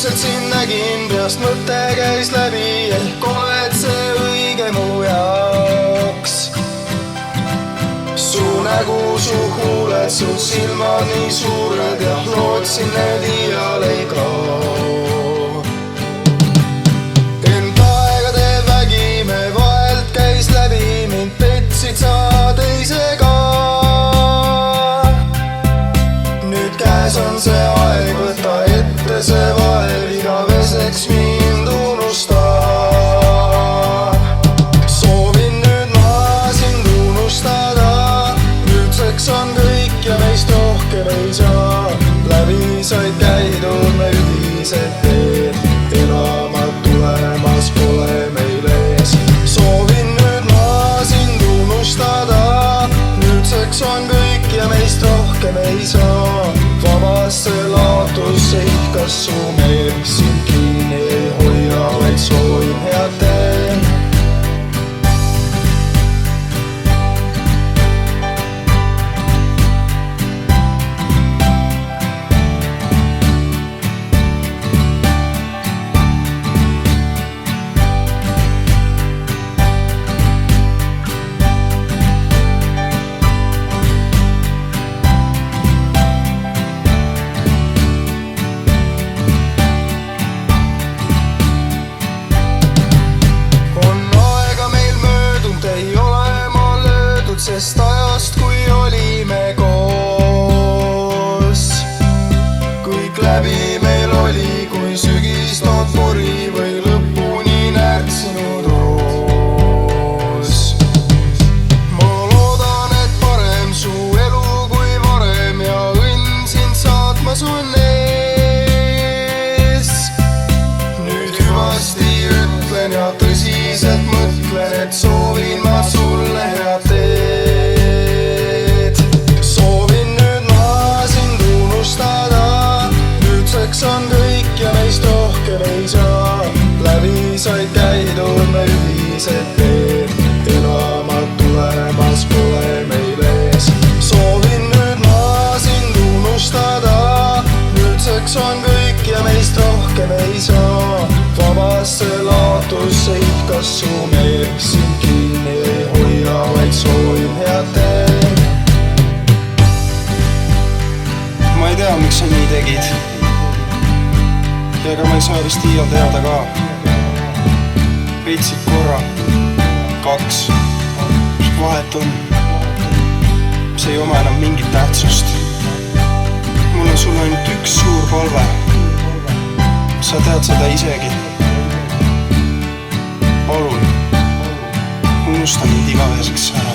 vaikselt sind nägin, peast mõte käis läbi, ehk oled see õige mu jaoks. Su nägu, su huuled, su silmad nii suured ja lootsin need iial ei kao. Ent aegade vägi me vahelt käis läbi, mind petsid sa teisega. Nüüd käes on see aeg, võta ette see vaev, igaveseks mind unusta. Soovin nüüd ma sind unustada, nüüdseks on kõik ja meist rohkem ei saa. Läbi said käidud me ühised teed, elamad tulemas pole meil ees. Soovin nüüd ma sind unustada, nüüdseks on kõik ja meist rohkem ei saa. Vabasse laatusse ihkas su meel, sind kinni ei hoia, vaid soovin head teen. Sest ajast, kui olime koos, kõik läbi meil oli, kui sügisnood puri või lõpuni närtsinud roos. Ma loodan, et parem su elu kui varem ja õnn sind saatmas on ees. Nüüd hüvasti ütlen ja tõsiselt mõtlen, et soovin ma sulle head teed. On kõik ja meist rohkem ei saa. Läbi said käidud me ühised teed, elamad tulemas pole meil ees. Soovin nüüd ma sind unustada, nüüdseks on kõik ja meist rohkem ei saa. Vabasse laatusse ihkas su meel, sind kinni ei hoia, vaid soovin head teen. Ma ei tea, miks sa nii tegid. Ega ma ei saa vist iial teada ka. Veitsid korra, kaks, mis vahet on. See ei oma enam mingit tähtsust. Mul on sulle ainult üks suur palve. Sa tead seda isegi. Palun, unusta mind igaveseks ära.